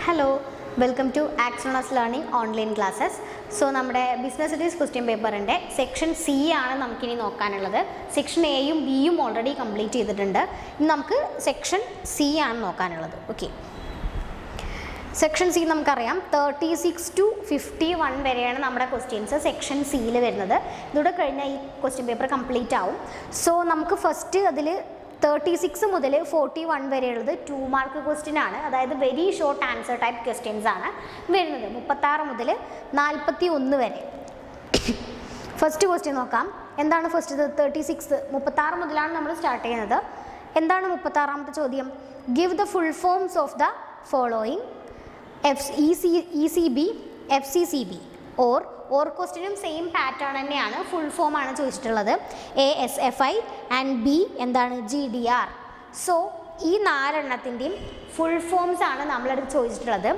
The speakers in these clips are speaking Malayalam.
Hello, welcome to Axonas Learning online classes. So, നമ്മുടെ ബിസിനസ് സ്റ്റഡീസ് ക്വസ്റ്റ്യൻ പേപ്പറിൻ്റെ സെക്ഷൻ സി ആണ് നമുക്കിനി നോക്കാനുള്ളത്. സെക്ഷൻ എയും ബിയും ഓൾറെഡി കംപ്ലീറ്റ് ചെയ്തിട്ടുണ്ട്. ഇനി നമുക്ക് സെക്ഷൻ സി ആണ് നോക്കാനുള്ളത്. ഓക്കെ, സെക്ഷൻ സി നമുക്കറിയാം 36 to 51 വരെയാണ് നമ്മുടെ ക്വസ്റ്റ്യൻസ് സെക്ഷൻ സിയിൽ വരുന്നത്. ഇതോടെ കഴിഞ്ഞാൽ ഈ ക്വസ്റ്റ്യൻ പേപ്പർ കംപ്ലീറ്റ് ആവും. സോ നമുക്ക് ഫസ്റ്റ് അതിൽ 36 മുതൽ 41 വരെയുള്ളത് 2 മാർക്ക് ക്വസ്റ്റ്യൻ ആണ്. അതായത് very short answer type questions ആണ് വരുന്നത്. 36 മുതൽ 41 വരെ. ഫസ്റ്റ് ക്വസ്റ്റ്യൻ നോക്കാം. എന്താണ് ഫസ്റ്റ്? 36 മുതലാണ് നമ്മൾ സ്റ്റാർട്ട് ചെയ്യുന്നത്. എന്താണ് 36ാമത്തെ ചോദ്യം? Give the full forms of the following ECB, FCCB or ക്വസ്റ്റ്യനും സെയിം പാറ്റേൺ തന്നെയാണ്. ഫുൾ ഫോം ആണ് ചോദിച്ചിട്ടുള്ളത്. ASFI ആൻഡ് B എന്താണ്? GDR. സോ ഈ 4 എണ്ണത്തിൻ്റെയും ഫുൾ ഫോംസ് ആണ് നമ്മളടുത്ത് ചോദിച്ചിട്ടുള്ളത്.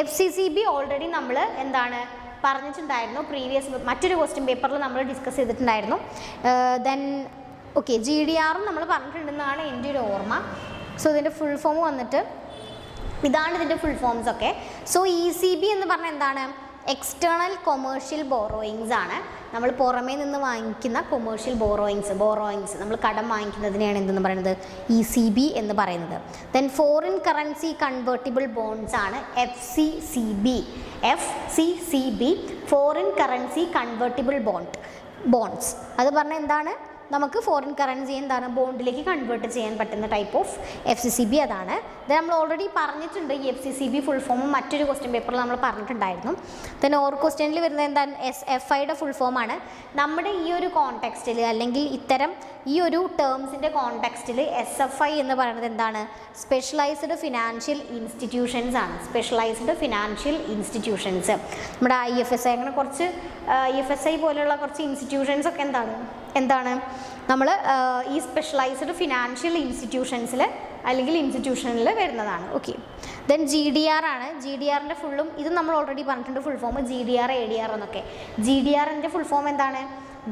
FCCB ഓൾറെഡി നമ്മൾ എന്താണ് പറഞ്ഞിട്ടുണ്ടായിരുന്നു, പ്രീവിയസ് മറ്റൊരു ക്വസ്റ്റ്യൻ പേപ്പറിൽ നമ്മൾ ഡിസ്കസ് ചെയ്തിട്ടുണ്ടായിരുന്നു. ദെൻ ഓക്കെ, GDRും നമ്മൾ പറഞ്ഞിട്ടുണ്ടെന്നാണ് എൻ്റെ ഒരു ഓർമ്മ. സോ ഇതിൻ്റെ ഫുൾ ഫോം വന്നിട്ട് ഇതാണ് ഇതിൻ്റെ ഫുൾ ഫോംസ് ഒക്കെ. സോ ECB എന്ന് പറഞ്ഞാൽ എന്താണ്? എക്സ്റ്റേണൽ കൊമേഴ്ഷ്യൽ ബോറോയിങ്സ് ആണ്. നമ്മൾ പുറമേ നിന്ന് വാങ്ങിക്കുന്ന കൊമേഴ്ഷ്യൽ ബോറോയിങ്സ് നമ്മൾ കടം വാങ്ങിക്കുന്നതിനെയാണ് എന്തെന്ന് പറയുന്നത്? ECB എന്ന് പറയുന്നത്. Then foreign currency convertible bonds ആണ് FCCB, foreign currency convertible bonds. അത് പറഞ്ഞാൽ എന്താണ്? നമുക്ക് ഫോറിൻ കറൻസി എന്താണ് ബോണ്ടിലേക്ക് കൺവേർട്ട് ചെയ്യാൻ പറ്റുന്ന ടൈപ്പ് ഓഫ് FCCB അതാണ്. ഇത് നമ്മൾ ഓൾറെഡി പറഞ്ഞിട്ടുണ്ട്. ഈ FCCB ഫുൾ ഫോം മറ്റൊരു ക്വസ്റ്റ്യൻ പേപ്പറിൽ നമ്മൾ പറഞ്ഞിട്ടുണ്ടായിരുന്നു. ദെൻ ഓർ ക്വസ്റ്റ്യനിൽ വരുന്നത് എന്താണ്? SFIയുടെ ഫുൾ ഫോമാണ്. നമ്മുടെ ഈ ഒരു കോണ്ടെക്സ്റ്റിൽ അല്ലെങ്കിൽ ഇത്തരം ഈ ഒരു ടേംസിൻ്റെ കോണ്ടെക്സ്റ്റിൽ SFI എന്ന് പറയുന്നത് എന്താണ്? സ്പെഷ്യലൈസ്ഡ് ഫിനാൻഷ്യൽ ഇൻസ്റ്റിറ്റ്യൂഷൻസ് ആണ്. Specialised financial institutions. നമ്മുടെ IFSI അങ്ങനെ കുറച്ച് IFSI പോലെയുള്ള കുറച്ച് ഇൻസ്റ്റിറ്റ്യൂഷൻസ് ഒക്കെ എന്താണ് നമ്മൾ ഈ സ്പെഷ്യലൈസ്ഡ് ഫിനാൻഷ്യൽ ഇൻസ്റ്റിറ്റ്യൂഷൻസിൽ അല്ലെങ്കിൽ ഇൻസ്റ്റിറ്റ്യൂഷനിൽ വരുന്നതാണ്. ഓക്കെ, ദെൻ GDR ആണ്. GDRൻ്റെ ഫുള്ളും ഇത് നമ്മൾ ഓൾറെഡി പറഞ്ഞിട്ടുണ്ട്. ഫുൾ ഫോം GDR, ADR എന്നൊക്കെ. GDRൻ്റെ ഫുൾ ഫോം എന്താണ്?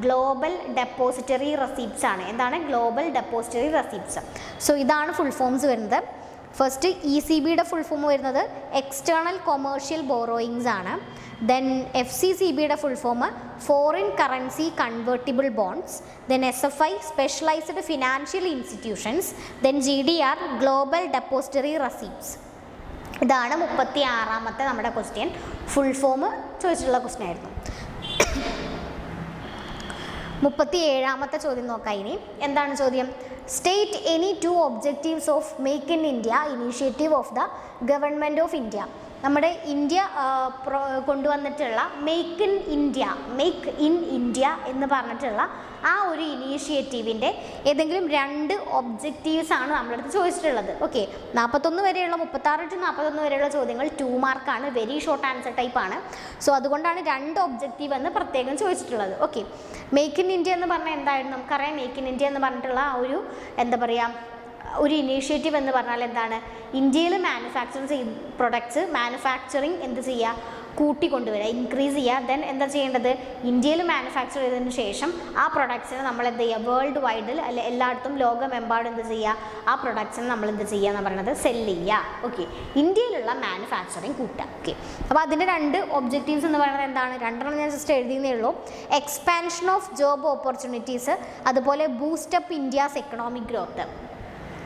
ഗ്ലോബൽ ഡെപ്പോസിറ്ററി റെസിപ്റ്റ്സ് ആണ്. എന്താണ്? Global depository receipts. സോ ഇതാണ് ഫുൾ ഫോംസ് വരുന്നത്. ഫസ്റ്റ് ECBയുടെ ഫുൾ ഫോം വരുന്നത് എക്സ്റ്റേണൽ കൊമേഴ്ഷ്യൽ ബോറോയിങ്സ് ആണ്. ദെൻ FCCBയുടെ full form foreign currency convertible bonds. Then SFI specialised financial institutions. Then GDR global depository receipts. ഇതാണ് 36ാമത്തെ നമ്മുടെ ക്വസ്റ്റ്യൻ. ഫുൾ ഫോം ചോദിച്ചിട്ടുള്ള ക്വസ്റ്റ്യൻ ആയിരുന്നു. 37ാമത്തെ ചോദ്യം നോക്കാം. ഇനി എന്താണ് ചോദ്യം? State any 2 objectives of make in India initiative of the government of India. നമ്മുടെ ഇന്ത്യ കൊണ്ടുവന്നിട്ടുള്ള മേക്ക് ഇൻ ഇന്ത്യ എന്ന് പറഞ്ഞിട്ടുള്ള ആ ഒരു ഇനീഷ്യേറ്റീവിൻ്റെ ഏതെങ്കിലും 2 ഒബ്ജക്റ്റീവ്സ് ആണ് നമ്മളടുത്ത് ചോദിച്ചിട്ടുള്ളത്. ഓക്കെ, 41 വരെയുള്ള 36 to 41 വരെയുള്ള ചോദ്യങ്ങൾ 2 മാർക്കാണ്. വെരി ഷോർട്ട് ആൻസർ ടൈപ്പ് ആണ്. സോ അതുകൊണ്ടാണ് 2 ഒബ്ജക്റ്റീവ് എന്ന് പ്രത്യേകം ചോദിച്ചിട്ടുള്ളത്. ഓക്കെ, മേക്ക് ഇൻ ഇന്ത്യ എന്ന് പറഞ്ഞാൽ എന്തായിരുന്നു? നമുക്കറിയാം. മേക്ക് ഇൻ ഇന്ത്യ എന്ന് പറഞ്ഞിട്ടുള്ള ആ ഒരു എന്താ പറയുക ഒരു ഇനീഷ്യേറ്റീവ് എന്ന് പറഞ്ഞാൽ എന്താണ്? ഇന്ത്യയിൽ മാനുഫാക്ചറിങ് എന്ത് ചെയ്യുക? കൂട്ടിക്കൊണ്ടുവരിക, ഇൻക്രീസ് ചെയ്യുക. ദെൻ എന്താ ചെയ്യേണ്ടത്? ഇന്ത്യയിൽ മാനുഫാക്ചർ ചെയ്തതിന് ശേഷം ആ പ്രൊഡക്ട്സിനെ നമ്മൾ എന്ത് ചെയ്യുക? വേൾഡ് വൈഡിൽ അല്ലെ എല്ലായിടത്തും ലോകമെമ്പാടും എന്ത് ചെയ്യുക? ആ പ്രൊഡക്ട്സിനെ നമ്മൾ എന്ത് ചെയ്യുക എന്ന് പറയുന്നത്? സെല്ല് ചെയ്യുക. ഓക്കെ, ഇന്ത്യയിലുള്ള മാനുഫാക്ചറിങ് കൂട്ടുക. ഓക്കെ, അപ്പോൾ അതിൻ്റെ 2 ഒബ്ജക്റ്റീവ്സ് എന്ന് പറയുന്നത് എന്താണ്? 2 ഞാൻ ജസ്റ്റ് എഴുതിയതേ ഉള്ളൂ. എക്സ്പാൻഷൻ ഓഫ് ജോബ് ഓപ്പർച്യൂണിറ്റീസ്, അതുപോലെ ബൂസ്റ്റപ്പ് ഇന്ത്യാസ് എക്കണോമിക് ഗ്രോത്ത്.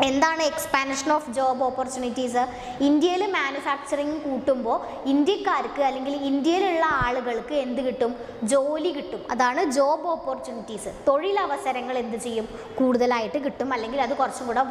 എന്താണ് എക്സ്പാൻഷൻ ഓഫ് ജോബ് ഓപ്പർച്യൂണിറ്റീസ്? ഇന്ത്യയിൽ മാനുഫാക്ചറിങ് കൂട്ടുമ്പോൾ ഇന്ത്യക്കാർക്ക് അല്ലെങ്കിൽ ഇന്ത്യയിലുള്ള ആളുകൾക്ക് എന്ത് കിട്ടും? ജോലി കിട്ടും. അതാണ് ജോബ് ഓപ്പർച്യൂണിറ്റീസ്. തൊഴിലവസരങ്ങൾ എന്ത് ചെയ്യും? കൂടുതലായിട്ട് കിട്ടും. അല്ലെങ്കിൽ അത് കുറച്ചും കൂടെ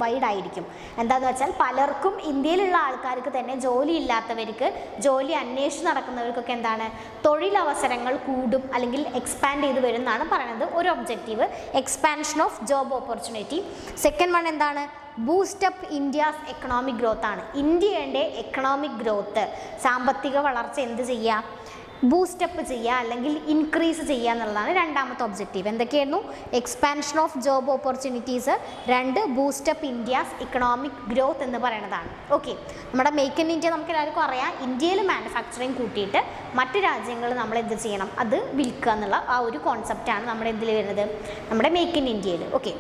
വൈഡായിരിക്കും. എന്താണെന്ന് വെച്ചാൽ പലർക്കും ഇന്ത്യയിലുള്ള ആൾക്കാർക്ക് തന്നെ ജോലി ഇല്ലാത്തവർക്ക്, ജോലി അന്വേഷിച്ച് നടക്കുന്നവർക്കൊക്കെ എന്താണ്? തൊഴിലവസരങ്ങൾ കൂടും അല്ലെങ്കിൽ എക്സ്പാൻഡ് ചെയ്ത് വരും എന്നാണ് പറയുന്നത്. ഒരു objective expansion of job opportunity. Second one എന്താണ്? ബൂസ്റ്റപ്പ് ഇന്ത്യാസ് എക്കണോമിക് ഗ്രോത്ത് ആണ്. ഇന്ത്യയുടെ എക്കണോമിക് ഗ്രോത്ത്, സാമ്പത്തിക വളർച്ച എന്ത് ചെയ്യുക? ബൂസ്റ്റപ്പ് ചെയ്യുക അല്ലെങ്കിൽ ഇൻക്രീസ് ചെയ്യുക എന്നുള്ളതാണ് 2ാമത്തെ ഒബ്ജക്റ്റീവ്. എന്തൊക്കെയായിരുന്നു? Expansion of job opportunities, 2 boost up India's economic growth എന്ന് പറയുന്നതാണ്. ഓക്കെ, നമ്മുടെ മേക്ക് ഇൻ ഇന്ത്യ നമുക്ക് എല്ലാവർക്കും അറിയാം. ഇന്ത്യയിൽ മാനുഫാക്ചറിങ് കൂട്ടിയിട്ട് മറ്റ് രാജ്യങ്ങൾ നമ്മൾ എന്ത് ചെയ്യണം? അത് വിൽക്കുക എന്നുള്ള ആ ഒരു കോൺസെപ്റ്റാണ് നമ്മുടെ എന്തിൽ വരുന്നത്? നമ്മുടെ മേക്ക് ഇൻ ഇന്ത്യയിൽ. ഓക്കെ,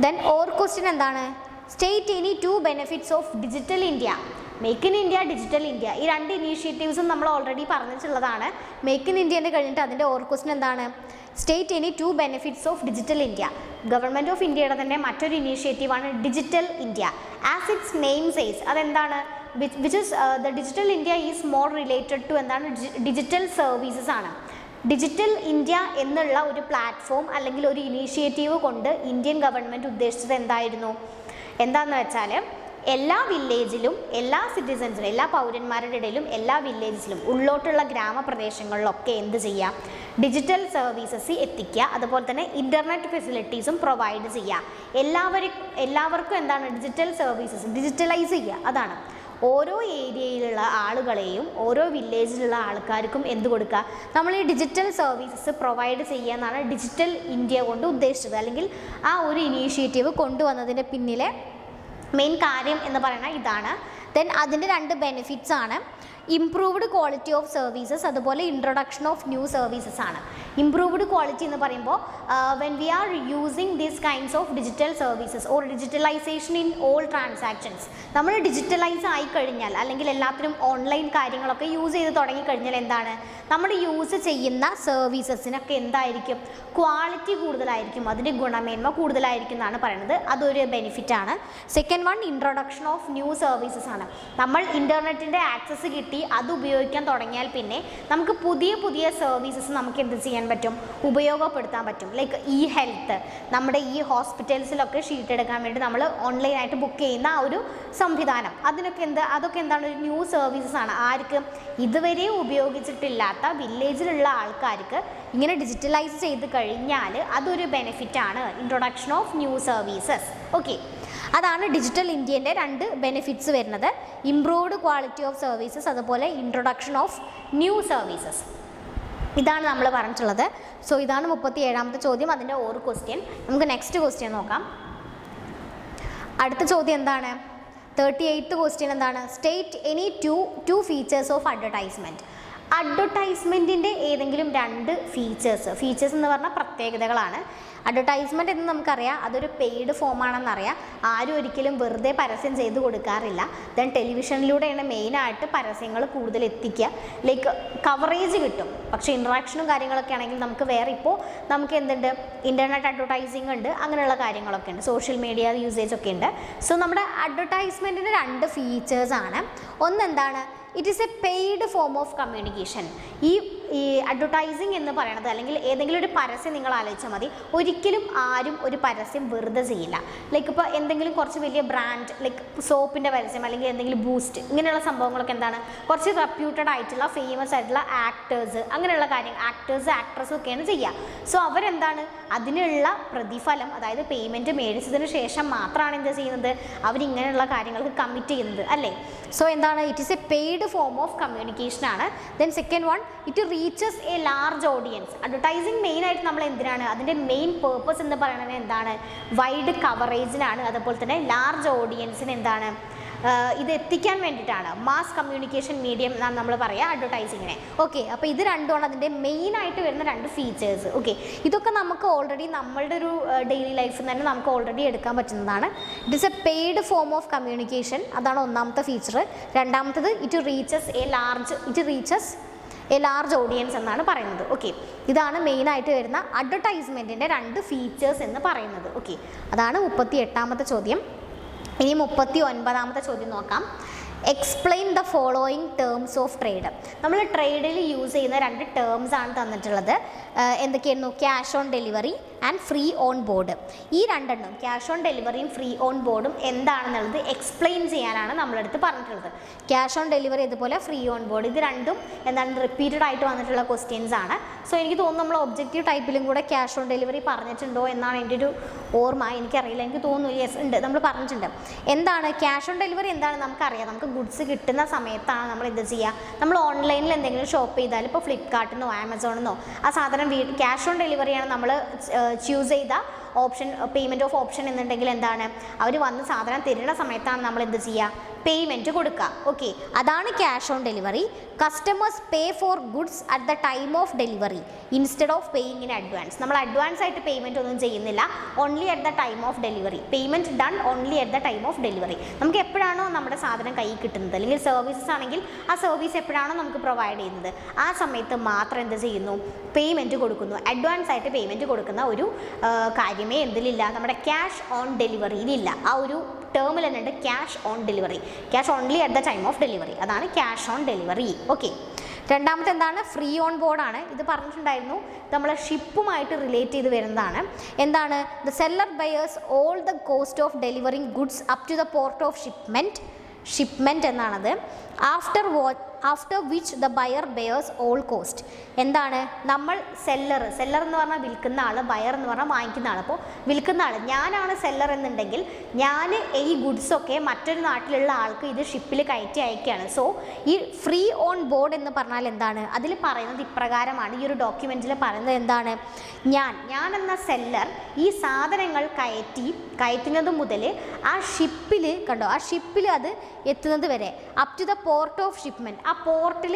ദെൻ ഓർ ക്വസ്റ്റ്യൻ എന്താണ്? State any 2 benefits of digital India. Make in India, digital India, ഈ രണ്ട് ഇനീഷ്യേറ്റീവ്സും നമ്മൾ ഓൾറെഡി പറഞ്ഞിട്ടുള്ളതാണ്. മേക്ക് ഇൻ ഇന്ത്യൻ്റെ കഴിഞ്ഞിട്ട് അതിൻ്റെ ഓർ ക്വസ്റ്റൻ എന്താണ്? State any 2 benefits of digital India. Government of ഇന്ത്യയുടെ തന്നെ മറ്റൊരു ഇനീഷ്യേറ്റീവാണ് digital India. As its name says, അതെന്താണ്? Which is the digital India is more related to എന്താണ്? ഡിജിറ്റൽ സർവീസസ് ആണ്. ഡിജിറ്റൽ ഇന്ത്യ എന്നുള്ള ഒരു പ്ലാറ്റ്ഫോം അല്ലെങ്കിൽ ഒരു ഇനീഷ്യേറ്റീവ് കൊണ്ട് ഇന്ത്യൻ ഗവൺമെൻറ് ഉദ്ദേശിച്ചത് എന്താണെന്ന് വെച്ചാൽ എല്ലാ വില്ലേജിലും, എല്ലാ സിറ്റിസൺസിലും, എല്ലാ പൗരന്മാരുടെ ഇടയിലും, എല്ലാ വില്ലേജസിലും, ഉള്ളോട്ടുള്ള ഗ്രാമപ്രദേശങ്ങളിലൊക്കെ എന്ത് ചെയ്യുക? ഡിജിറ്റൽ സർവീസസ് എത്തിക്കുക. അതുപോലെ തന്നെ ഇൻ്റർനെറ്റ് ഫെസിലിറ്റീസും പ്രൊവൈഡ് ചെയ്യുക. എല്ലാവർക്കും എന്താണ്? ഡിജിറ്റൽ സർവീസസ് ഡിജിറ്റലൈസ് ചെയ്യുക. അതാണ് ഓരോ ഏരിയയിലുള്ള ആളുകളെയും ഓരോ വില്ലേജിലുള്ള ആൾക്കാർക്കും എന്ത് കൊടുക്കുക? നമ്മൾ ഈ ഡിജിറ്റൽ സർവീസസ് പ്രൊവൈഡ് ചെയ്യുക എന്നാണ് ഡിജിറ്റൽ ഇന്ത്യ കൊണ്ട് ഉദ്ദേശിച്ചത്. അല്ലെങ്കിൽ ആ ഒരു ഇനീഷ്യേറ്റീവ് കൊണ്ടുവന്നതിൻ്റെ പിന്നിലെ മെയിൻ കാര്യം എന്ന് പറയുന്നത് ഇതാണ്. ദെൻ അതിൻ്റെ 2 ബെനിഫിറ്റ്സ് ആണ്. ഇംപ്രൂവ്ഡ് ക്വാളിറ്റി ഓഫ് സർവീസസ്, അതുപോലെ ഇൻട്രൊഡക്ഷൻ ഓഫ് ന്യൂ സർവീസസ് ആണ്. ഇംപ്രൂവ്ഡ് ക്വാളിറ്റി എന്ന് പറയുമ്പോൾ when we are using these kinds of digital services or digitalisation in all transactions, നമ്മൾ ഡിജിറ്റലൈസ് ആയി കഴിഞ്ഞാൽ അല്ലെങ്കിൽ എല്ലാത്തിനും ഓൺലൈൻ കാര്യങ്ങളൊക്കെ യൂസ് ചെയ്ത് തുടങ്ങിക്കഴിഞ്ഞാൽ എന്താണ്? നമ്മൾ യൂസ് ചെയ്യുന്ന സർവീസസിനൊക്കെ എന്തായിരിക്കും? ക്വാളിറ്റി കൂടുതലായിരിക്കും, അതിൻ്റെ ഗുണമേന്മ കൂടുതലായിരിക്കും എന്നാണ് പറയുന്നത്. അതൊരു ബെനിഫിറ്റാണ്. Second one, introduction of new services ആണ്. നമ്മൾ ഇൻ്റർനെറ്റിൻ്റെ ആക്സസ് കിട്ടി അത് ഉപയോഗിക്കാൻ തുടങ്ങിയാൽ പിന്നെ നമുക്ക് പുതിയ പുതിയ സർവീസസ് നമുക്ക് എന്ത് ചെയ്യാൻ പറ്റും? ഉപയോഗപ്പെടുത്താൻ പറ്റും. ലൈക്ക് ഇ ഹെൽത്ത്, നമ്മുടെ ഈ ഹോസ്പിറ്റൽസിലൊക്കെ ഷീറ്റ് എടുക്കാൻ വേണ്ടി നമ്മൾ ഓൺലൈനായിട്ട് ബുക്ക് ചെയ്യുന്ന ആ ഒരു സംവിധാനം, അതൊക്കെ എന്താണ്? ഒരു ന്യൂ സർവീസസ് ആണ്. ആർക്ക്? ഇതുവരെ ഉപയോഗിച്ചിട്ടില്ലാത്ത വില്ലേജിലുള്ള ആൾക്കാർക്ക് ഇങ്ങനെ ഡിജിറ്റലൈസ് ചെയ്ത് കഴിഞ്ഞാൽ അതൊരു ബെനിഫിറ്റാണ്. Introduction of new services. Okay, അതാണ് ഡിജിറ്റൽ ഇന്ത്യൻ്റെ 2 ബെനിഫിറ്റ്സ് വരുന്നത്. ഇംപ്രൂവ്ഡ് ക്വാളിറ്റി ഓഫ് സർവീസസ്, അതുപോലെ ഇൻട്രൊഡക്ഷൻ ഓഫ് ന്യൂ സർവീസസ്. ഇതാണ് നമ്മൾ പറഞ്ഞിട്ടുള്ളത്. സോ ഇതാണ് 37ാമത്തെ ചോദ്യം, അതിൻ്റെ ഓർ ക്വസ്റ്റ്യൻ. നമുക്ക് നെക്സ്റ്റ് ക്വസ്റ്റ്യൻ നോക്കാം. അടുത്ത ചോദ്യം എന്താണ്? 38th ക്വസ്റ്റ്യൻ എന്താണ്? State any two features of advertisement. അഡ്വർടൈസ്മെൻറ്റിൻ്റെ ഏതെങ്കിലും 2 ഫീച്ചേഴ്സ് എന്ന് പറഞ്ഞാൽ പ്രത്യേകതകളാണ്. അഡ്വർടൈസ്മെൻറ്റ് എന്ന് നമുക്കറിയാം അതൊരു പെയ്ഡ് ഫോമാണെന്നറിയാം. ആരും ഒരിക്കലും വെറുതെ പരസ്യം ചെയ്ത് കൊടുക്കാറില്ല. ദെൻ ടെലിവിഷനിലൂടെയാണ് മെയിനായിട്ട് പരസ്യങ്ങൾ കൂടുതൽ എത്തിക്കുക. ലൈക്ക് കവറേജ് കിട്ടും. പക്ഷേ ഇൻട്രാക്ഷനും കാര്യങ്ങളൊക്കെ ആണെങ്കിൽ നമുക്ക് വേറെ ഇപ്പോൾ നമുക്ക് എന്തുണ്ട്? ഇൻ്റർനെറ്റ് അഡ്വർടൈസിങ് ഉണ്ട്, അങ്ങനെയുള്ള കാര്യങ്ങളൊക്കെ ഉണ്ട്, സോഷ്യൽ മീഡിയ യൂസേജ് ഒക്കെ ഉണ്ട്. സോ നമ്മുടെ അഡ്വർടൈസ്മെൻറ്റിൻ്റെ 2 ഫീച്ചേഴ്സാണ്. ഒന്നെന്താണ്? It is a paid form of communication. ഈ അഡ്വർടൈസിങ് എന്ന് പറയുന്നത്, അല്ലെങ്കിൽ ഏതെങ്കിലും ഒരു പരസ്യം നിങ്ങൾ ആലോചിച്ചാൽ മതി, ഒരിക്കലും ആരും ഒരു പരസ്യം വെറുതെ ചെയ്യില്ല. ലൈക്ക് ഇപ്പോൾ എന്തെങ്കിലും കുറച്ച് വലിയ ബ്രാൻഡ്, ലൈക്ക് സോപ്പിൻ്റെ പരസ്യം അല്ലെങ്കിൽ എന്തെങ്കിലും ബൂസ്റ്റ്, ഇങ്ങനെയുള്ള സംഭവങ്ങളൊക്കെ എന്താണ്? കുറച്ച് റെപ്യൂട്ടഡ് ആയിട്ടുള്ള ഫേമസ് ആയിട്ടുള്ള ആക്ടേഴ്സ്, അങ്ങനെയുള്ള ആക്ട്രസ് ഒക്കെയാണ് ചെയ്യുക. സോ അവരെന്താണ്? അതിനുള്ള പ്രതിഫലം, അതായത് പേയ്മെൻറ്റ് മേടിച്ചതിന് ശേഷം മാത്രമാണ് എന്ത് ചെയ്യുന്നത്? അവരിങ്ങനെയുള്ള കാര്യങ്ങൾക്ക് കമ്മിറ്റ് ചെയ്യുന്നത്, അല്ലേ? സോ എന്താണ്? It is a paid form of communication ആണ്. Then second one, it reaches a large audience. Advertising മെയിനായിട്ട് നമ്മൾ എന്തിനാണ്? അതിൻ്റെ മെയിൻ പേർപ്പസ് എന്ന് പറയുന്നത് എന്താണ്? വൈഡ് കവറേജിനാണ്. അതുപോലെ തന്നെ ലാർജ് ഓഡിയൻസിന് എന്താണ്? ഇത് എത്തിക്കാൻ വേണ്ടിയിട്ടാണ്. മാസ് കമ്മ്യൂണിക്കേഷൻ മീഡിയം എന്നാണ് നമ്മൾ പറയുക അഡ്വർടൈസിങ്ങിനെ. ഓക്കെ, അപ്പോൾ ഇത് രണ്ടുമാണ് അതിൻ്റെ മെയിനായിട്ട് വരുന്ന 2 ഫീച്ചേഴ്സ്. ഓക്കെ, ഇതൊക്കെ നമുക്ക് ഓൾറെഡി നമ്മളുടെ ഒരു ഡെയിലി ലൈഫിൽ തന്നെ നമുക്ക് ഓൾറെഡി എടുക്കാൻ പറ്റുന്നതാണ്. It is A paid form of communication, അതാണ് ഒന്നാമത്തെ ഫീച്ചർ. രണ്ടാമത്തത് it reaches a large audience എന്നാണ് പറയുന്നത്. ഓക്കെ, ഇതാണ് മെയിനായിട്ട് വരുന്ന അഡ്വർടൈസ്മെൻറ്റിൻ്റെ 2 ഫീച്ചേഴ്സ് എന്ന് പറയുന്നത്. ഓക്കെ, അതാണ് 38ാമത്തെ ചോദ്യം. ഇനി 39ാമത്തെ ചോദ്യം നോക്കാം. Explain the following terms of trade. നമ്മൾ ട്രേഡിൽ യൂസ് ചെയ്യുന്ന 2 ടേംസ് ആണ് തന്നിട്ടുള്ളത്. എന്തൊക്കെയായിരുന്നു? Cash on delivery and free on board. ഈ 2 ക്യാഷ് ഓൺ ഡെലിവറിയും ഫ്രീ ഓൺ ബോർഡും എന്താണെന്നുള്ളത് എക്സ്പ്ലെയിൻ ചെയ്യാനാണ് നമ്മളടുത്ത് പറഞ്ഞിട്ടുള്ളത്. ക്യാഷ് ഓൺ ഡെലിവറി ഇതുപോലെ ഫ്രീ ഓൺ ബോർഡ്, ഇത് രണ്ടും എന്താണ്? റിപ്പീറ്റഡ് ആയിട്ട് വന്നിട്ടുള്ള ക്വസ്റ്റ്യൻസ് ആണ്. സോ എനിക്ക് തോന്നുന്നു നമ്മൾ ഒബ്ജക്റ്റീവ് ടൈപ്പിലും കൂടെ ക്യാഷ് ഓൺ ഡെലിവറി പറഞ്ഞിട്ടുണ്ടോ എന്നാണ് എൻ്റെ ഒരു ഓർമ്മ. എനിക്കറിയില്ല, എനിക്ക് തോന്നുന്നു യെസ് ഉണ്ട്, നമ്മൾ പറഞ്ഞിട്ടുണ്ട്. എന്താണ് ക്യാഷ് ഓൺ ഡെലിവറി? എന്താണ് നമുക്കറിയാം. നമുക്ക് ഗുഡ്സ് കിട്ടുന്ന സമയത്താണ് നമ്മൾ എന്ത് ചെയ്യുക? നമ്മൾ ഓൺലൈനിൽ എന്തെങ്കിലും ഷോപ്പ് ചെയ്താൽ, ഇപ്പോൾ ഫ്ലിപ്കാർട്ടിൽ നിന്നോ ആമസോണിൽ നിന്നോ ആ സാധനം ക്യാഷ് ഓൺ ഡെലിവറിയാണ് നമ്മൾ ചൂസ് ചെയ്ത ഓപ്ഷൻ, പേയ്മെൻറ്റ് ഓഫ് ഓപ്ഷൻ എന്നുണ്ടെങ്കിൽ എന്താണ്? അവർ വന്ന് സാധനം തരുന്ന സമയത്താണ് നമ്മൾ എന്ത് ചെയ്യുക? പേയ്മെൻറ്റ് കൊടുക്കുക. ഓക്കെ, അതാണ് cash on delivery. Customers pay for goods at the time of delivery instead of paying in advance. നമ്മൾ അഡ്വാൻസ് ആയിട്ട് പേയ്മെൻറ്റ് ഒന്നും ചെയ്യുന്നില്ല, only at the time of delivery. Payment done only at the time of delivery. നമുക്ക് എപ്പോഴാണോ നമ്മുടെ സാധനം കയ്യിൽ കിട്ടുന്നത്, അല്ലെങ്കിൽ സർവീസസ് ആണെങ്കിൽ ആ സർവീസ് എപ്പോഴാണോ നമുക്ക് പ്രൊവൈഡ് ചെയ്യുന്നത് ആ സമയത്ത് മാത്രം എന്ത് ചെയ്യുന്നു, പേയ്മെൻറ്റ് കൊടുക്കുന്നു. അഡ്വാൻസ് ആയിട്ട് പേയ്മെൻറ്റ് കൊടുക്കുന്ന ഒരു കാര്യമേ എന്തിലില്ല, നമ്മുടെ ക്യാഷ് ഓൺ ഡെലിവറിയിലില്ല. ആ ഒരു ടേമിൽ തന്നെ ഉണ്ട് cash on delivery, cash only at the time of delivery. അതാണ് ക്യാഷ് ഓൺ ഡെലിവറി. ഓക്കെ, രണ്ടാമത്തെ എന്താണ്, ഫ്രീ ഓൺ ബോർഡാണ്. ഇത് പറഞ്ഞിട്ടുണ്ടായിരുന്നു, നമ്മൾ ഷിപ്പുമായിട്ട് റിലേറ്റ് ചെയ്ത് വരുന്നതാണ്. എന്താണ്, the seller buyers all the cost of delivering goods up to the port of shipment എന്നാണത്. After which the buyer bears all cost. എന്താണ്, നമ്മൾ സെല്ലർ എന്ന് പറഞ്ഞാൽ വിൽക്കുന്ന ആൾ, ബയർ എന്ന് പറഞ്ഞാൽ വാങ്ങിക്കുന്ന ആൾ. അപ്പോൾ വിൽക്കുന്ന ആൾ, ഞാനാണ് സെല്ലർ എന്നുണ്ടെങ്കിൽ ഞാൻ ഈ ഗുഡ്സൊക്കെ മറ്റൊരു നാട്ടിലുള്ള ആൾക്ക് ഇത് ഷിപ്പിൽ കയറ്റി അയക്കുകയാണ്. സോ ഈ ഫ്രീ ഓൺ ബോർഡ് എന്ന് പറഞ്ഞാൽ എന്താണ്, അതിൽ പറയുന്നത് ഇപ്രകാരമാണ്. ഈ ഒരു ഡോക്യുമെൻറ്റിൽ പറയുന്നത് എന്താണ്, ഞാൻ എന്ന സെല്ലർ ഈ സാധനങ്ങൾ കയറ്റുന്നത് മുതൽ ആ ഷിപ്പിൽ കണ്ടോ, ആ ഷിപ്പിൽ അത് എത്തുന്നത് വരെ up to the port of shipment, ആ പോർട്ടിൽ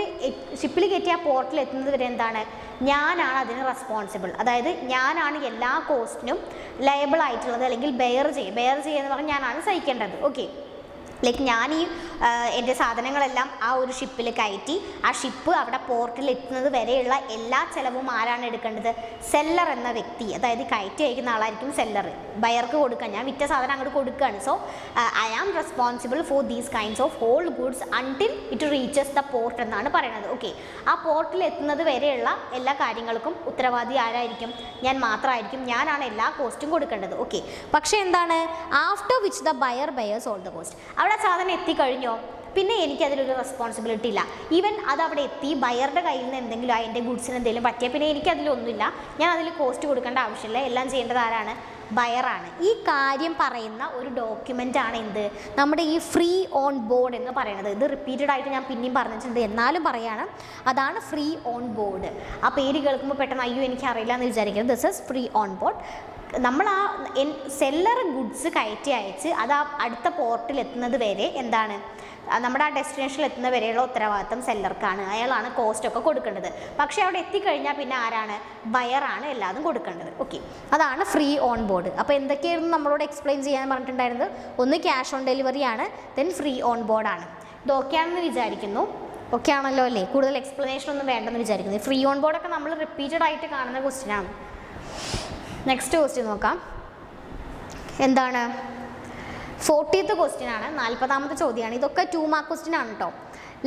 ഷിപ്പിൽ കയറ്റി ആ പോർട്ടിൽ എത്തുന്നത് വരെ എന്താണ്, ഞാനാണ് അതിന് റെസ്പോൺസിബിൾ. അതായത് ഞാനാണ് എല്ലാ കോസ്റ്റിനും ലയബിൾ ആയിട്ടുള്ളത്, അല്ലെങ്കിൽ ബെയർ ചെയ്യുക എന്ന് പറഞ്ഞാൽ ഞാനാണ് സഹിക്കേണ്ടത്. ഓക്കെ, ലൈക്ക് ഞാൻ ഈ എൻ്റെ സാധനങ്ങളെല്ലാം ആ ഒരു ഷിപ്പിൽ കയറ്റി ആ ഷിപ്പ് അവിടെ പോർട്ടിൽ എത്തുന്നത് വരെയുള്ള എല്ലാ ചിലവും ആരാണ് എടുക്കേണ്ടത്, സെല്ലർ എന്ന വ്യക്തി. അതായത് കയറ്റി അയക്കുന്ന ആളായിരിക്കും സെല്ലർ, ബയർക്ക് കൊടുക്കുക. ഞാൻ വിറ്റ സാധനം അങ്ങോട്ട് കൊടുക്കുകയാണ്. So I am responsible for these kinds of whole goods until it reaches the port എന്നാണ് പറയുന്നത്. ഓക്കെ, ആ പോർട്ടിൽ എത്തുന്നത് വരെയുള്ള എല്ലാ കാര്യങ്ങൾക്കും ഉത്തരവാദി ആരായിരിക്കും, ഞാൻ മാത്രമായിരിക്കും. ഞാനാണ് എല്ലാ കോസ്റ്റും കൊടുക്കേണ്ടത്. ഓക്കെ, പക്ഷേ എന്താണ്, after which the buyer bears all the cost. അവിടെ സാധനം എത്തിക്കഴിഞ്ഞോ, പിന്നെ എനിക്കതിലൊരു റെസ്പോൺസിബിലിറ്റി ഇല്ല. ഈവൻ അത് അവിടെ എത്തി ബയറുടെ കയ്യിൽ നിന്ന് എന്തെങ്കിലും എൻ്റെ ഗുഡ്സിന് എന്തെങ്കിലും പറ്റിയാൽ പിന്നെ എനിക്കതിലൊന്നുമില്ല, ഞാൻ അതിൽ കോസ്റ്റ് കൊടുക്കേണ്ട ആവശ്യമില്ല. എല്ലാം ചെയ്യേണ്ടത് ആരാണ്, ബയറാണ്. ഈ കാര്യം പറയുന്ന ഒരു ഡോക്യുമെൻ്റാണ് എന്ത്, നമ്മുടെ ഈ ഫ്രീ ഓൺ ബോർഡ് എന്ന് പറയുന്നത്. ഇത് റിപ്പീറ്റഡ് ആയിട്ട് ഞാൻ പിന്നെയും പറഞ്ഞിട്ടുണ്ട്, എന്നാലും പറയാണ്, അതാണ് ഫ്രീ ഓൺ ബോർഡ്. ആ പേര് കേൾക്കുമ്പോൾ പെട്ടെന്ന് അയ്യോ എനിക്കറിയില്ല എന്ന് വിചാരിക്കുന്നത്. This is free on board. നമ്മൾ ആ സെല്ലർ ഗുഡ്സ് കയറ്റി അയച്ച് അത് ആ അടുത്ത പോർട്ടിൽ എത്തുന്നത് വരെ എന്താണ്, നമ്മുടെ ആ ഡെസ്റ്റിനേഷനിൽ എത്തുന്ന വരെയുള്ള ഉത്തരവാദിത്തം സെല്ലർക്കാണ്. അയാളാണ് കോസ്റ്റൊക്കെ കൊടുക്കേണ്ടത്. പക്ഷേ അവിടെ എത്തിക്കഴിഞ്ഞാൽ പിന്നെ ആരാണ്, ബയറാണ് എല്ലാതും കൊടുക്കേണ്ടത്. ഓക്കെ, അതാണ് ഫ്രീ ഓൺ ബോർഡ്. അപ്പോൾ എന്തൊക്കെയായിരുന്നു നമ്മളോട് എക്സ്പ്ലെയിൻ ചെയ്യാൻ പറഞ്ഞിട്ടുണ്ടായിരുന്നത്, ഒന്ന് ക്യാഷ് ഓൺ ഡെലിവറി ആണ്, ദെൻ ഫ്രീ ഓൺ ബോർഡാണ്. ഇതൊക്കെയാണെന്ന് വിചാരിക്കുന്നു. ഓക്കെ ആണല്ലോ അല്ലേ, കൂടുതൽ എക്സ്പ്ലനേഷൻ ഒന്നും വേണ്ടെന്ന് വിചാരിക്കുന്നു. ഫ്രീ ഓൺ ബോർഡൊക്കെ നമ്മൾ റിപ്പീറ്റഡ് ആയിട്ട് കാണുന്ന ക്വസ്റ്റ്യനാണ്. നെക്സ്റ്റ് ക്വസ്റ്റ്യൻ നോക്കാം. എന്താണ്, 40th ക്വസ്റ്റ്യൻ ആണ്, 40ാമത്തെ ചോദ്യമാണ്. ഇതൊക്കെ 2 മാർക്ക് ക്വസ്റ്റ്യൻ ആണ് കേട്ടോ.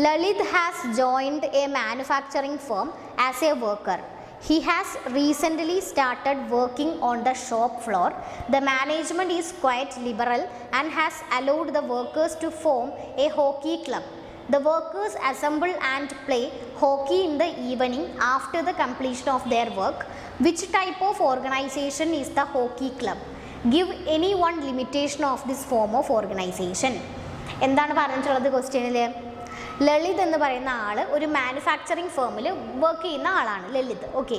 Lalit has joined A manufacturing firm as A worker. He has recently started working on the shop floor. The management is quite liberal and has allowed the workers to form a hockey club. The workers assemble and play hockey in the evening after the completion of their work. Which type of organization is the hockey club? Give any one limitation of this form of organization. എന്താണ് പറഞ്ഞിട്ടുള്ളത് ക്വസ്റ്റ്യനിൽ, ലളിത് എന്ന് പറയുന്ന ആൾ ഒരു മാനുഫാക്ചറിങ് ഫേമിൽ വർക്ക് ചെയ്യുന്ന ആളാണ് ലളിത്. ഓക്കെ,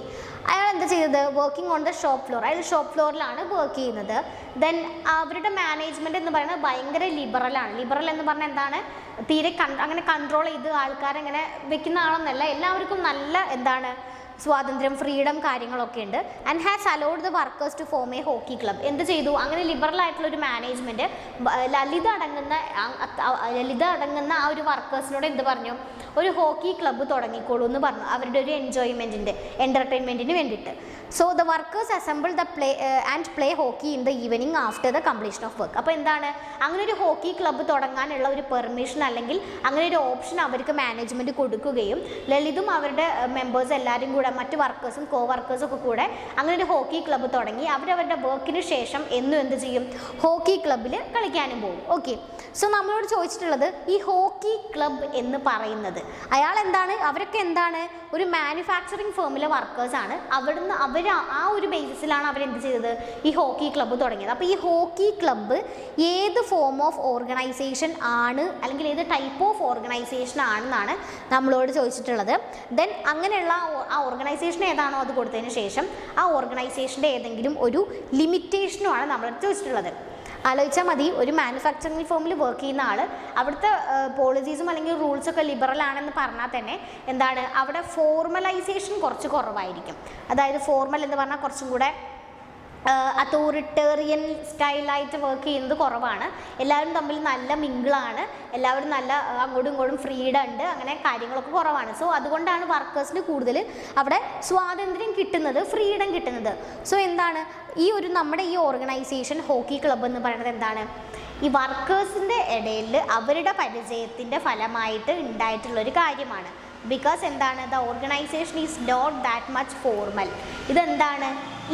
അയാൾ എന്താ ചെയ്തത്, working on the shop floor. അയാൾ ഷോപ്പ് ഫ്ലോറിലാണ് വർക്ക് ചെയ്യുന്നത്. ദെൻ അവരുടെ മാനേജ്മെൻറ്റ് എന്ന് പറയുന്നത് ഭയങ്കര ലിബറലാണ്. ലിബറൽ എന്ന് പറഞ്ഞാൽ എന്താണ്, തീരെ അങ്ങനെ കൺട്രോൾ ചെയ്ത് ആൾക്കാരെങ്ങനെ വെക്കുന്ന ആളൊന്നല്ല, എല്ലാവർക്കും നല്ല എന്താണ് സ്വാതന്ത്ര്യം, ഫ്രീഡം കാര്യങ്ങളൊക്കെ ഉണ്ട്. And has allowed the workers to form a hockey club. എന്ത് ചെയ്തു, അങ്ങനെ ലിബറൽ ആയിട്ടുള്ളൊരു മാനേജ്മെൻറ്റ് ലളിത അടങ്ങുന്ന ആ ഒരു വർക്കേഴ്സിനോട് എന്ത് പറഞ്ഞു, ഒരു ഹോക്കി ക്ലബ്ബ് തുടങ്ങിക്കോളൂ എന്ന് പറഞ്ഞു, അവരുടെ ഒരു എൻ്റർടൈൻമെൻറ്റിന് വേണ്ടിയിട്ട്. So the workers assemble the play hockey in the evening after the completion of work. അപ്പോൾ എന്താണ്, അങ്ങനെ ഒരു ഹോക്കി ക്ലബ്ബ് തുടങ്ങാനുള്ള ഒരു പെർമിഷൻ അല്ലെങ്കിൽ അങ്ങനെ ഒരു ഓപ്ഷൻ അവർക്ക് മാനേജ്മെൻറ്റ് കൊടുക്കുകയും ലളിതും അവരുടെ മെമ്പേഴ്സ് എല്ലാവരും കൂടെ മറ്റ് വർക്കേഴ്സും കോ വർക്കേഴ്സും ഒക്കെ കൂടെ അങ്ങനെ ഒരു ഹോക്കി ക്ലബ്ബ് തുടങ്ങി അവരവരുടെ വർക്കിന് ശേഷം എന്ത് ചെയ്യും, ഹോക്കി ക്ലബ്ബിൽ കളിക്കാനും പോകും. ഓക്കെ, സോ നമ്മളോട് ചോദിച്ചിട്ടുള്ളത് ഈ ഹോക്കി ക്ലബ്ബ് എന്ന് പറയുന്നത് അവരൊക്കെ എന്താണ്, ഒരു മാനുഫാക്ചറിങ് ഫേമിലെ വർക്കേഴ്സാണ്. അവിടുന്ന് ആ ഒരു ബേസിസിലാണ് അവരെന്ത് ചെയ്തത്, ഈ ഹോക്കി ക്ലബ്ബ് തുടങ്ങിയത്. അപ്പോൾ ഈ ഹോക്കി ക്ലബ്ബ് ഏത് ഫോം ഓഫ് ഓർഗനൈസേഷൻ ആണ്, അല്ലെങ്കിൽ ഏത് ടൈപ്പ് ഓഫ് ഓർഗനൈസേഷൻ ആണെന്നാണ് നമ്മളോട് ചോദിച്ചിട്ടുള്ളത്. ദെൻ അങ്ങനെയുള്ള ആ ഓർഗനൈസേഷൻ ഏതാണോ അത് കൊടുത്തതിന് ശേഷം ആ ഓർഗനൈസേഷൻ്റെ ഏതെങ്കിലും ഒരു ലിമിറ്റേഷനുമാണ് നമ്മളോട് ചോദിച്ചിട്ടുള്ളത്. ആലോചിച്ചാൽ മതി, ഒരു മാനുഫാക്ചറിങ് ഫേമിൽ വർക്ക് ചെയ്യുന്ന ആൾ അവിടുത്തെ പോളിസീസും അല്ലെങ്കിൽ റൂൾസൊക്കെ ലിബറൽ ആണെന്ന് പറഞ്ഞാൽ തന്നെ എന്താണ്, അവിടെ ഫോർമലൈസേഷൻ കുറച്ച് കുറവായിരിക്കും. അതായത് ഫോർമൽ എന്ന് പറഞ്ഞാൽ കുറച്ചും കൂടെ അതോറിറ്റേറിയൻ സ്റ്റൈലായിട്ട് വർക്ക് ചെയ്യുന്നത് കുറവാണ്. എല്ലാവരും തമ്മിൽ നല്ല മിങ്കിളാണ്, എല്ലാവരും നല്ല അങ്ങോട്ടും ഇങ്ങോട്ടും ഫ്രീഡം ഉണ്ട്, അങ്ങനെ കാര്യങ്ങളൊക്കെ കുറവാണ്. സോ അതുകൊണ്ടാണ് വർക്കേഴ്സിന് കൂടുതൽ അവിടെ സ്വാതന്ത്ര്യം കിട്ടുന്നത്, ഫ്രീഡം കിട്ടുന്നത്. സോ എന്താണ് ഈ ഒരു നമ്മുടെ ഈ ഓർഗനൈസേഷൻ ഹോക്കി ക്ലബ്ബ് എന്ന് പറയുന്നത് എന്താണ്, ഈ വർക്കേഴ്സിൻ്റെ ഇടയിൽ അവരുടെ പരിചയത്തിൻ്റെ ഫലമായിട്ട് ഉണ്ടായിട്ടുള്ളൊരു കാര്യമാണ്. ബിക്കോസ് എന്താണ്, the organisation is not that much formal. ഇതെന്താണ്,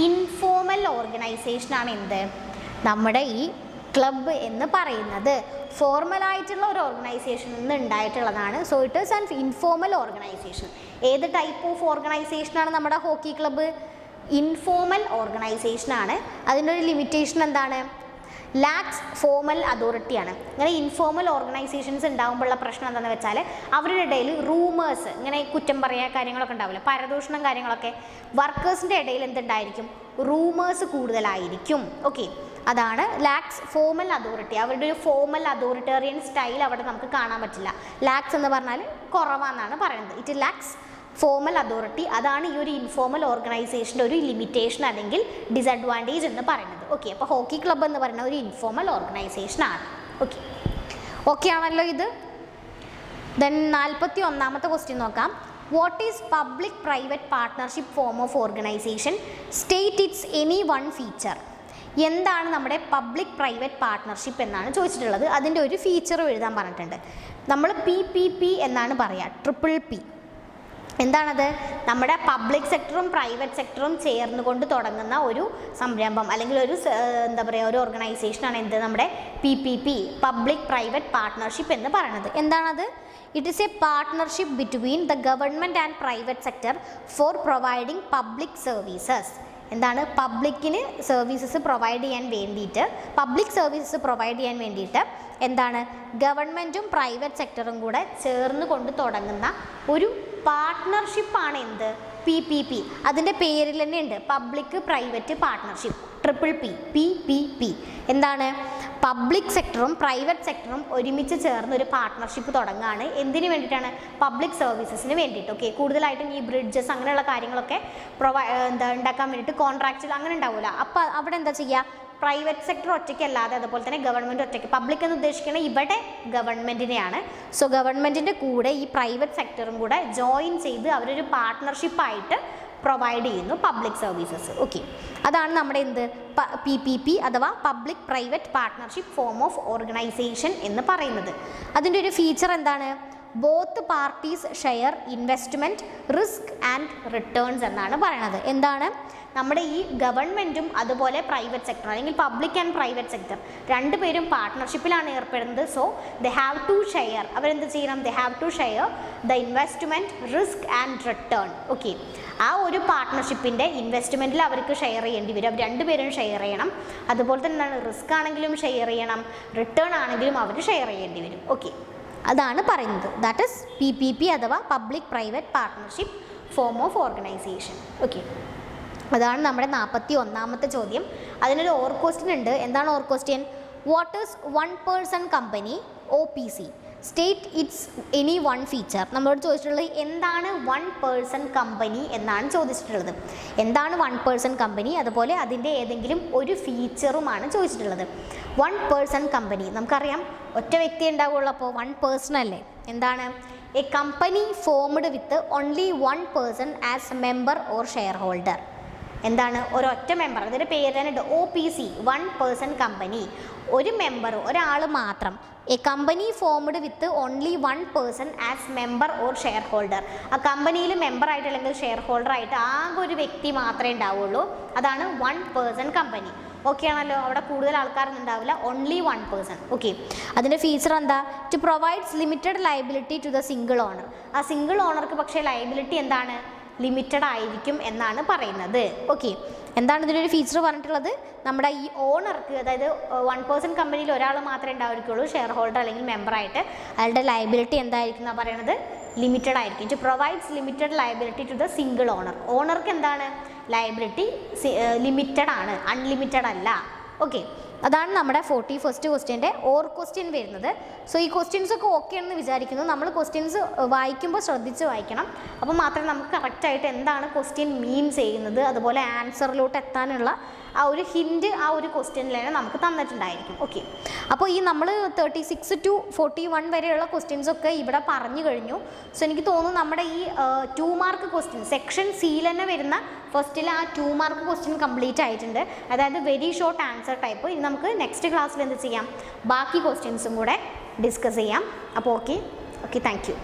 ഇൻഫോർമൽ ഓർഗനൈസേഷനാണ് എന്ത് നമ്മുടെ ഈ ക്ലബ്ബ് എന്ന് പറയുന്നത്. ഫോർമലായിട്ടുള്ള ഒരു ഓർഗനൈസേഷനിൽ നിന്ന് ഉണ്ടായിട്ടുള്ളതാണ്. So it is an informal organisation. ഏത് ടൈപ്പ് ഓഫ് ഓർഗനൈസേഷനാണ് നമ്മുടെ ഹോക്കി ക്ലബ്ബ്? ഇൻഫോർമൽ ഓർഗനൈസേഷനാണ്. അതിൻ്റെ ഒരു ലിമിറ്റേഷൻ എന്താണ്, ലാക്സ് ഫോർമൽ അതോറിറ്റിയാണ്. ഇങ്ങനെ ഇൻഫോർമൽ ഓർഗനൈസേഷൻസ് ഉണ്ടാകുമ്പോഴുള്ള പ്രശ്നം എന്താണെന്ന് വെച്ചാൽ അവരുടെ ഇടയിൽ റൂമേഴ്സ്, ഇങ്ങനെ കുറ്റം പറയുക കാര്യങ്ങളൊക്കെ ഉണ്ടാവില്ല, പരദൂഷണം കാര്യങ്ങളൊക്കെ. വർക്കേഴ്സിൻ്റെ ഇടയിൽ എന്തുണ്ടായിരിക്കും, റൂമേഴ്സ് കൂടുതലായിരിക്കും. ഓക്കെ, അതാണ് ലാക്സ് ഫോർമൽ അതോറിറ്റി. അവരുടെ ഒരു ഫോർമൽ അതോറിറ്റേറിയൻ സ്റ്റൈൽ അവിടെ നമുക്ക് കാണാൻ പറ്റില്ല. ലാക്സ് എന്ന് പറഞ്ഞാൽ കുറവാണെന്നാണ് പറയുന്നത്. It lakhs formal authority. അതാണ് ഈ ഒരു ഇൻഫോർമൽ ഓർഗനൈസേഷൻ്റെ ഒരു ലിമിറ്റേഷൻ അല്ലെങ്കിൽ ഡിസഡ്വാൻറ്റേജ് എന്ന് പറയുന്നത്. ഓക്കെ, അപ്പോൾ ഹോക്കി ക്ലബ്ബ് എന്ന് പറയുന്ന ഒരു ഇൻഫോർമൽ ഓർഗനൈസേഷനാണ്. ഓക്കെ ആണല്ലോ ഇത്. ദെൻ 41ാമത്തെ ക്വസ്റ്റ്യൻ നോക്കാം. What is public private partnership form of organisation? State it's any one feature. എന്താണ് നമ്മുടെ പബ്ലിക് പ്രൈവറ്റ് പാർട്ട്ണർഷിപ്പ് എന്നാണ് ചോദിച്ചിട്ടുള്ളത്. അതിൻ്റെ ഒരു ഫീച്ചറും എഴുതാൻ പറഞ്ഞിട്ടുണ്ട്. നമ്മൾ PPP എന്നാണ് പറയുക, ട്രിപ്പിൾ P. എന്താണത്, നമ്മുടെ പബ്ലിക് സെക്ടറും പ്രൈവറ്റ് സെക്ടറും ചേർന്നുകൊണ്ട് തുടങ്ങുന്ന ഒരു സംരംഭം അല്ലെങ്കിൽ ഒരു എന്താ പറയുക ഒരു ഓർഗനൈസേഷനാണ് എന്ത് നമ്മുടെ PPP, പബ്ലിക് പ്രൈവറ്റ് പാർട്ട്ണർഷിപ്പ് എന്ന് പറയുന്നത്. എന്താണത്? It is A partnership between the government and private sector for providing public services. എന്താണ്, പബ്ലിക്കിന് സർവീസസ് പ്രൊവൈഡ് ചെയ്യാൻ വേണ്ടിയിട്ട്, പബ്ലിക് സർവീസസ് പ്രൊവൈഡ് ചെയ്യാൻ വേണ്ടിയിട്ട് എന്താണ് ഗവൺമെൻറ്റും പ്രൈവറ്റ് സെക്ടറും കൂടെ ചേർന്ന് കൊണ്ട് തുടങ്ങുന്ന ഒരു പാർട്ട്ണർഷിപ്പാണ് എന്ത് PPP. അതിൻ്റെ പേരിൽ തന്നെ ഉണ്ട്, public private partnership, triple PPP. എന്താണ്, പബ്ലിക് സെക്ടറും പ്രൈവറ്റ് സെക്ടറും ഒരുമിച്ച് ചേർന്ന് ഒരു പാർട്ട്ണർഷിപ്പ് തുടങ്ങുകയാണ്. എന്തിനു വേണ്ടിയിട്ടാണ്? പബ്ലിക് സർവീസസിന് വേണ്ടിയിട്ട്. ഓക്കെ, കൂടുതലായിട്ടും ഈ ബ്രിഡ്ജസ് അങ്ങനെയുള്ള കാര്യങ്ങളൊക്കെ ഉണ്ടാക്കാൻ വേണ്ടിയിട്ട് കോൺട്രാക്റ്റിൽ അങ്ങനെ ഉണ്ടാവില്ല. അപ്പോൾ അവിടെ എന്താ ചെയ്യുക, പ്രൈവറ്റ് സെക്ടർ ഒറ്റയ്ക്കല്ലാതെ അതുപോലെ തന്നെ ഗവൺമെൻറ് ഒറ്റയ്ക്ക്, പബ്ലിക് എന്ന് ഉദ്ദേശിക്കുന്നത് ഇവിടെ ഗവൺമെൻറ്റിനെയാണ്. സോ ഗവൺമെൻറ്റിൻ്റെ കൂടെ ഈ പ്രൈവറ്റ് സെക്ടറും കൂടെ ജോയിൻ ചെയ്ത് അവരൊരു പാർട്ട്ണർഷിപ്പായിട്ട് പ്രൊവൈഡ് ചെയ്യുന്നു പബ്ലിക് സർവീസസ്. ഓക്കെ, അതാണ് നമ്മുടെ എന്ത് PPP അഥവാ public private partnership form of organisation എന്ന് പറയുന്നത്. അതിൻ്റെ ഒരു ഫീച്ചർ എന്താണ്, both parties share investment risk and returns എന്നാണ് പറയുന്നത്. എന്താണ്, നമ്മുടെ ഈ ഗവൺമെൻറ്റും അതുപോലെ പ്രൈവറ്റ് സെക്ടർ അല്ലെങ്കിൽ പബ്ലിക് ആൻഡ് പ്രൈവറ്റ് സെക്ടർ രണ്ടുപേരും പാർട്ട്ണർഷിപ്പിലാണ് ഏർപ്പെടുന്നത്. So they have to share, അവരെന്ത് ചെയ്യണം, they have to share the investment risk and return. Okay, ആ ഒരു പാർട്ട്ണർഷിപ്പിൻ്റെ ഇൻവെസ്റ്റ്മെൻറ്റിൽ അവർക്ക് ഷെയർ ചെയ്യേണ്ടി വരും, അവർ രണ്ടുപേരും ഷെയർ ചെയ്യണം. അതുപോലെ തന്നെ റിസ്ക് ആണെങ്കിലും ഷെയർ ചെയ്യണം, റിട്ടേൺ ആണെങ്കിലും അവർ ഷെയർ ചെയ്യേണ്ടി വരും. ഓക്കെ, അതാണ് പറയുന്നത്. ദാറ്റ് ഈസ് PPP അഥവാ public private partnership form of organisation. Okay, അതാണ് നമ്മുടെ 41ാമത്തെ ചോദ്യം. അതിനൊരു ഓർ ക്വസ്റ്റ്യൻ ഉണ്ട്. എന്താണ് or question? What is one person company OPC? State it's any one feature. നമ്മളോട് ചോദിച്ചിട്ടുള്ളത് എന്താണ് വൺ പേഴ്സൺ കമ്പനി എന്നാണ് ചോദിച്ചിട്ടുള്ളത്. എന്താണ് വൺ പേഴ്സൺ കമ്പനി, അതുപോലെ അതിൻ്റെ ഏതെങ്കിലും ഒരു ഫീച്ചറുമാണ് ചോദിച്ചിട്ടുള്ളത്. വൺ പേഴ്സൺ കമ്പനി നമുക്കറിയാം, ഒറ്റ വ്യക്തി ഉണ്ടാവുള്ളൂ, അപ്പോൾ വൺ പേഴ്സൺ അല്ലേ. എന്താണ്, A company formed with only one person as member or share holder. എന്താണ്, ഒരൊറ്റ മെമ്പർ, അതിൻ്റെ പേര് തന്നെ OPC, വൺ പേഴ്സൺ കമ്പനി. ഒരു മെമ്പർ, ഒരാൾ മാത്രം. A company formed with only one person as member or share holder. ആ കമ്പനിയിൽ മെമ്പറായിട്ട് അല്ലെങ്കിൽ ഷെയർ ഹോൾഡറായിട്ട് ആകെ ഒരു വ്യക്തി മാത്രമേ ഉണ്ടാവുള്ളൂ. അതാണ് വൺ പേഴ്സൺ കമ്പനി. ഓക്കെ ആണല്ലോ, അവിടെ കൂടുതൽ ആൾക്കാരൊന്നും ഉണ്ടാവില്ല, ഓൺലി വൺ പേഴ്സൺ. ഓക്കെ, അതിൻ്റെ ഫീച്ചർ എന്താ? To provides limited liability to the single owner. ആ സിംഗിൾ ഓണർക്ക് പക്ഷേ ലയബിലിറ്റി എന്താണ്, ലിമിറ്റഡ് ആയിരിക്കും എന്നാണ് പറയുന്നത്. ഓക്കെ, എന്താണ് ഇതിനൊരു ഫീച്ചർ പറഞ്ഞിട്ടുള്ളത്? നമ്മുടെ ഈ ഓണർക്ക്, അതായത് വൺ പേഴ്സൺ കമ്പനിയിൽ ഒരാൾ മാത്രമേ ഉണ്ടാവുകയുള്ളൂ ഷെയർ ഹോൾഡർ അല്ലെങ്കിൽ മെമ്പറായിട്ട്, അയാളുടെ ലയബിലിറ്റി എന്തായിരിക്കും എന്നാണ് പറയുന്നത്, ലിമിറ്റഡ് ആയിരിക്കും. To provides limited liability to the single owner. ഓണർക്ക് എന്താണ് ലയബിലിറ്റി ലിമിറ്റഡ് ആണ്, അൺലിമിറ്റഡ് അല്ല. ഓക്കെ, അതാണ് നമ്മുടെ 41st ക്വസ്റ്റ്യൻ്റെ ഓർ ക്വസ്റ്റ്യൻ വരുന്നത്. സോ ഈ ക്വസ്റ്റ്യൻസ് ഒക്കെ ഓക്കെ ആണെന്ന് വിചാരിക്കുന്നു. നമ്മൾ ക്വസ്റ്റ്യൻസ് വായിക്കുമ്പോൾ ശ്രദ്ധിച്ച് വായിക്കണം. അപ്പോൾ മാത്രമേ നമുക്ക് കറക്റ്റായിട്ട് എന്താണ് ക്വസ്റ്റ്യൻ മീൻ ചെയ്യുന്നത്, അതുപോലെ ആൻസറിലോട്ട് എത്താനുള്ള ആ ഒരു ഹിൻറ്റ് ആ ഒരു ക്വസ്റ്റ്യനിൽ തന്നെ നമുക്ക് തന്നിട്ടുണ്ടായിരിക്കും. ഓക്കെ, അപ്പോൾ ഈ നമ്മൾ 36 to 41 വരെയുള്ള ക്വസ്റ്റ്യൻസൊക്കെ ഇവിടെ പറഞ്ഞു കഴിഞ്ഞു. സോ എനിക്ക് തോന്നുന്നു നമ്മുടെ ഈ 2 മാർക്ക് ക്വസ്റ്റ്യൻ സെക്ഷൻ സിയിൽ തന്നെ വരുന്ന ഫസ്റ്റിൽ ആ 2 മാർക്ക് ക്വസ്റ്റ്യൻ കംപ്ലീറ്റ് ആയിട്ടുണ്ട്. അതായത് വെരി ഷോർട്ട് ആൻസർ ടൈപ്പ്. ഇനി നമുക്ക് നെക്സ്റ്റ് ക്ലാസ്സിൽ എന്ത് ചെയ്യാം, ബാക്കി ക്വസ്റ്റ്യൻസും കൂടെ ഡിസ്കസ് ചെയ്യാം. അപ്പോൾ ഓക്കെ, താങ്ക് യു.